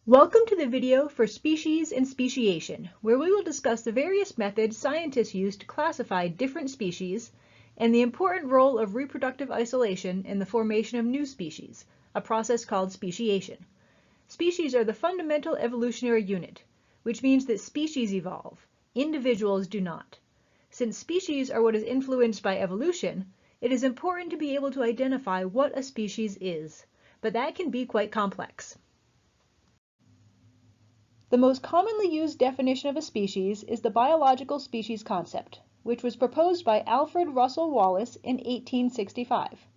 Welcome to the video for species and speciation, where we will discuss the various methods scientists use to classify different species and the important role of reproductive isolation in the formation of new species, a process called speciation. Species are the fundamental evolutionary unit, which means that species evolve, individuals do not. Since species are what is influenced by evolution, it is important to be able to identify what a species is, but that can be quite complex. The most commonly used definition of a species is the biological species concept, which was proposed by Alfred Russel Wallace in 1865.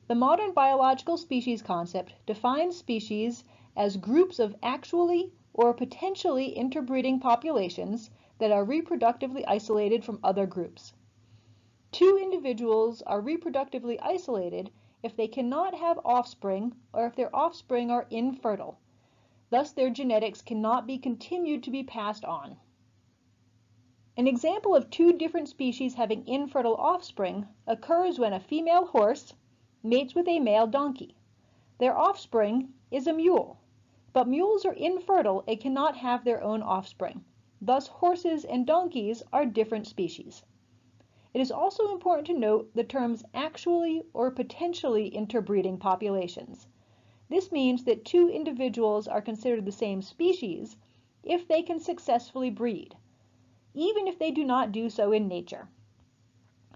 The modern biological species concept defines species as groups of actually or potentially interbreeding populations that are reproductively isolated from other groups. Two individuals are reproductively isolated if they cannot have offspring or if their offspring are infertile. Thus, their genetics cannot be continued to be passed on. An example of two different species having infertile offspring occurs when a female horse mates with a male donkey. Their offspring is a mule, but mules are infertile and cannot have their own offspring. Thus, horses and donkeys are different species. It is also important to note the terms actually or potentially interbreeding populations. This means that two individuals are considered the same species if they can successfully breed, even if they do not do so in nature.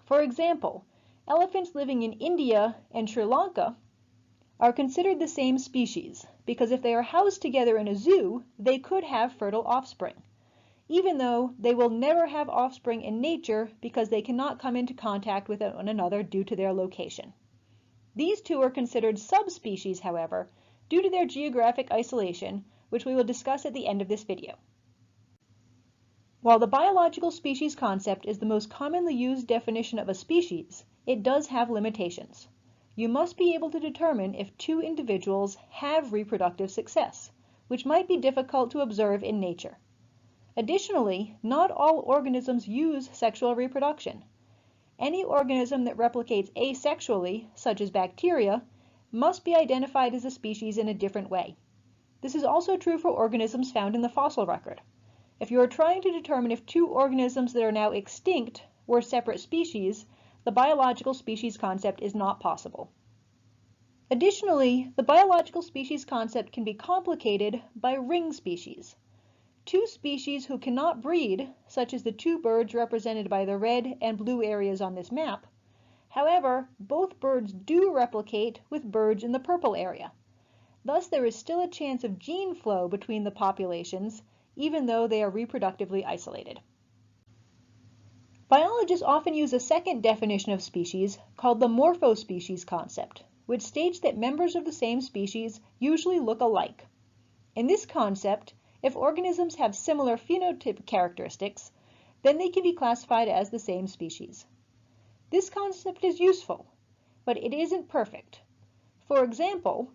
For example, elephants living in India and Sri Lanka are considered the same species because if they are housed together in a zoo, they could have fertile offspring, even though they will never have offspring in nature because they cannot come into contact with one another due to their location. These two are considered subspecies, however, due to their geographic isolation, which we will discuss at the end of this video. While the biological species concept is the most commonly used definition of a species, it does have limitations. You must be able to determine if two individuals have reproductive success, which might be difficult to observe in nature. Additionally, not all organisms use sexual reproduction. Any organism that replicates asexually, such as bacteria, must be identified as a species in a different way. This is also true for organisms found in the fossil record. If you are trying to determine if two organisms that are now extinct were separate species, the biological species concept is not possible. Additionally, the biological species concept can be complicated by ring species. Two species who cannot breed, such as the two birds represented by the red and blue areas on this map. However, both birds do replicate with birds in the purple area. Thus, there is still a chance of gene flow between the populations, even though they are reproductively isolated. Biologists often use a second definition of species called the morphospecies concept, which states that members of the same species usually look alike. In this concept, if organisms have similar phenotypic characteristics, then they can be classified as the same species. This concept is useful, but it isn't perfect. For example,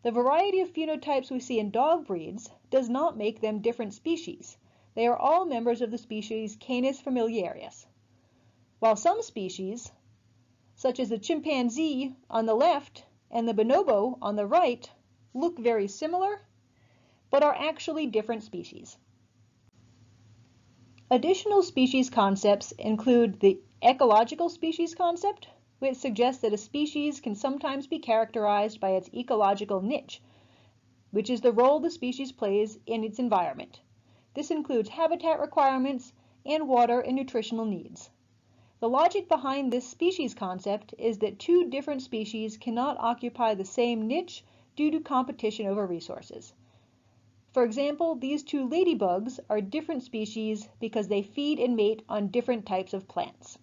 the variety of phenotypes we see in dog breeds does not make them different species. They are all members of the species Canis familiaris. While some species, such as the chimpanzee on the left and the bonobo on the right, look very similar, but are actually different species. Additional species concepts include the ecological species concept, which suggests that a species can sometimes be characterized by its ecological niche, which is the role the species plays in its environment. This includes habitat requirements and water and nutritional needs. The logic behind this species concept is that two different species cannot occupy the same niche due to competition over resources. For example, these two ladybugs are different species because they feed and mate on different types of plants.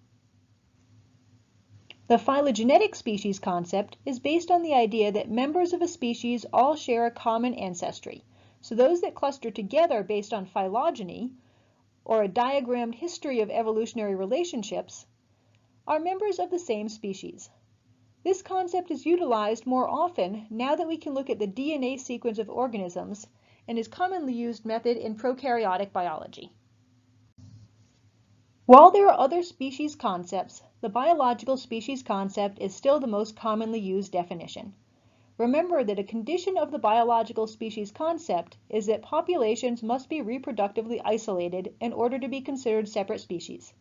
The phylogenetic species concept is based on the idea that members of a species all share a common ancestry, so those that cluster together based on phylogeny, or a diagrammed history of evolutionary relationships, are members of the same species. This concept is utilized more often now that we can look at the DNA sequence of organisms and is commonly used method in prokaryotic biology. While there are other species concepts, the biological species concept is still the most commonly used definition. remember that a condition of the biological species concept is that populations must be reproductively isolated in order to be considered separate species.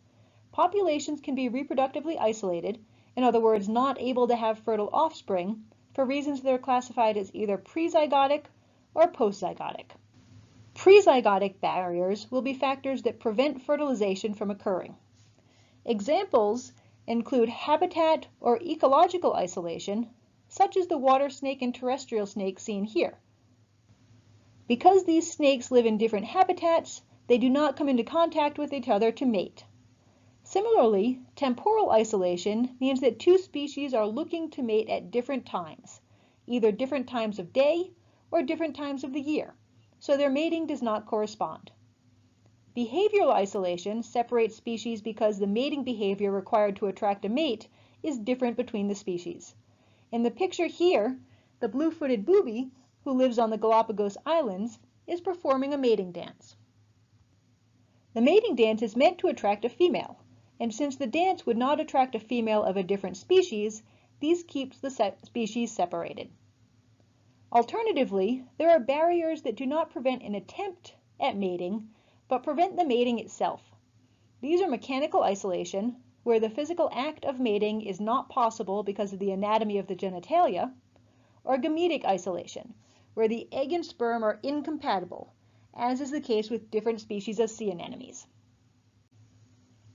Populations can be reproductively isolated, in other words, not able to have fertile offspring, for reasons that are classified as either prezygotic or postzygotic. Prezygotic barriers will be factors that prevent fertilization from occurring. Examples include habitat or ecological isolation, such as the water snake and terrestrial snake seen here. Because these snakes live in different habitats, they do not come into contact with each other to mate. Similarly, temporal isolation means that two species are looking to mate at different times, either different times of day or different times of the year, so their mating does not correspond. Behavioral isolation separates species because the mating behavior required to attract a mate is different between the species. In the picture here, the blue-footed booby, who lives on the Galapagos Islands, is performing a mating dance. The mating dance is meant to attract a female, and since the dance would not attract a female of a different species, these keeps the species separated. Alternatively, there are barriers that do not prevent an attempt at mating, but prevent the mating itself. These are mechanical isolation, where the physical act of mating is not possible because of the anatomy of the genitalia, or gametic isolation, where the egg and sperm are incompatible, as is the case with different species of sea anemones.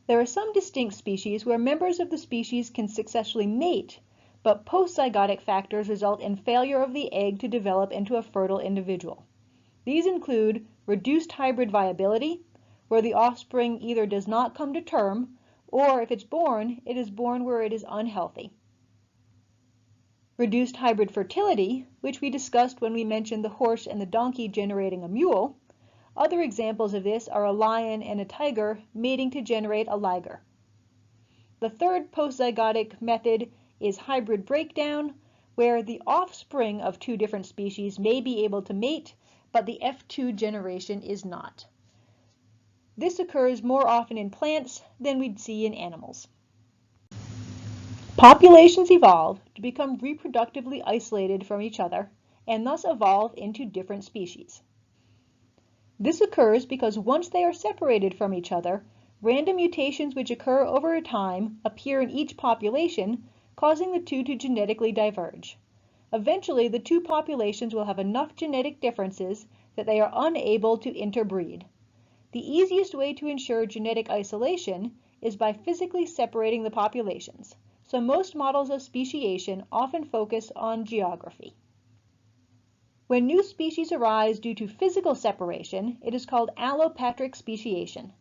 There are some distinct species where members of the species can successfully mate, but postzygotic factors result in failure of the egg to develop into a fertile individual. These include reduced hybrid viability, where the offspring either does not come to term, or if it's born, it is born where it is unhealthy. Reduced hybrid fertility, which we discussed when we mentioned the horse and the donkey generating a mule. Other examples of this are a lion and a tiger mating to generate a liger. The third postzygotic method is hybrid breakdown, where the offspring of two different species may be able to mate, but the F2 generation is not. This occurs more often in plants than we'd see in animals. Populations evolve to become reproductively isolated from each other and thus evolve into different species. This occurs because once they are separated from each other, random mutations which occur over time appear in each population, causing the two to genetically diverge. Eventually, the two populations will have enough genetic differences that they are unable to interbreed. The easiest way to ensure genetic isolation is by physically separating the populations, so most models of speciation often focus on geography. When new species arise due to physical separation, it is called allopatric speciation.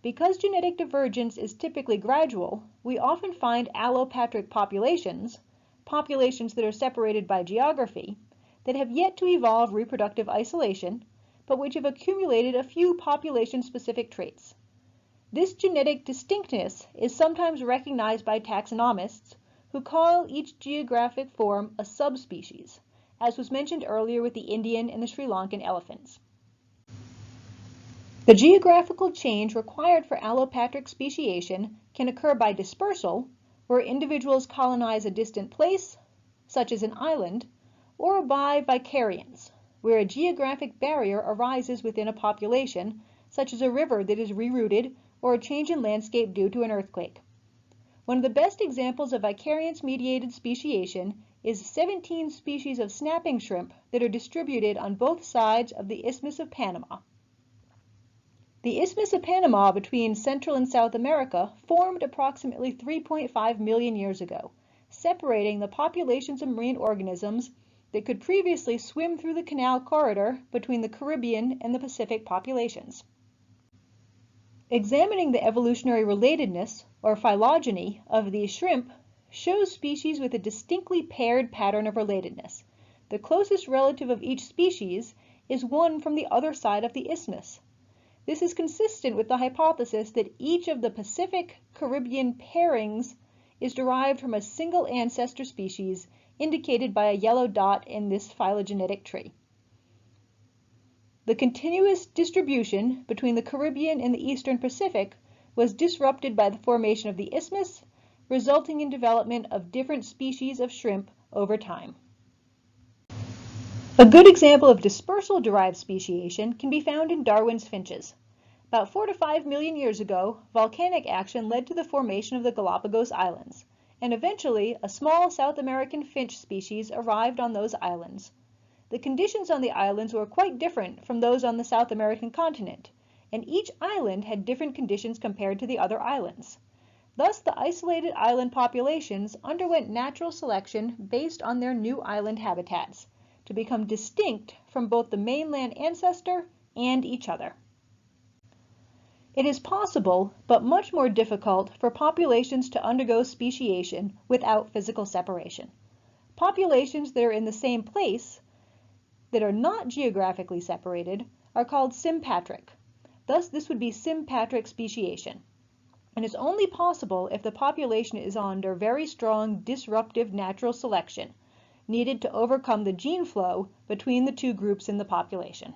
Because genetic divergence is typically gradual, we often find allopatric populations, populations that are separated by geography, that have yet to evolve reproductive isolation, but which have accumulated a few population-specific traits. This genetic distinctness is sometimes recognized by taxonomists, who call each geographic form a subspecies, as was mentioned earlier with the Indian and the Sri Lankan elephants. The geographical change required for allopatric speciation can occur by dispersal, where individuals colonize a distant place, such as an island, or by vicariance, where a geographic barrier arises within a population, such as a river that is rerouted or a change in landscape due to an earthquake. One of the best examples of vicariance-mediated speciation is 17 species of snapping shrimp that are distributed on both sides of the Isthmus of Panama. The Isthmus of Panama between Central and South America formed approximately 3.5 million years ago, separating the populations of marine organisms that could previously swim through the canal corridor between the Caribbean and the Pacific populations. Examining the evolutionary relatedness, or phylogeny, of these shrimp shows species with a distinctly paired pattern of relatedness. The closest relative of each species is one from the other side of the isthmus. This is consistent with the hypothesis that each of the Pacific-Caribbean pairings is derived from a single ancestor species indicated by a yellow dot in this phylogenetic tree. The continuous distribution between the Caribbean and the Eastern Pacific was disrupted by the formation of the isthmus, resulting in development of different species of shrimp over time. A good example of dispersal-derived speciation can be found in Darwin's finches. About 4 to 5 million years ago, volcanic action led to the formation of the Galapagos Islands, and eventually a small South American finch species arrived on those islands. The conditions on the islands were quite different from those on the South American continent, and each island had different conditions compared to the other islands. Thus, the isolated island populations underwent natural selection based on their new island habitats to become distinct from both the mainland ancestor and each other. It is possible, but much more difficult, for populations to undergo speciation without physical separation. Populations that are in the same place, that are not geographically separated, are called sympatric. Thus, this would be sympatric speciation, and is only possible if the population is under very strong disruptive natural selection, needed to overcome the gene flow between the two groups in the population.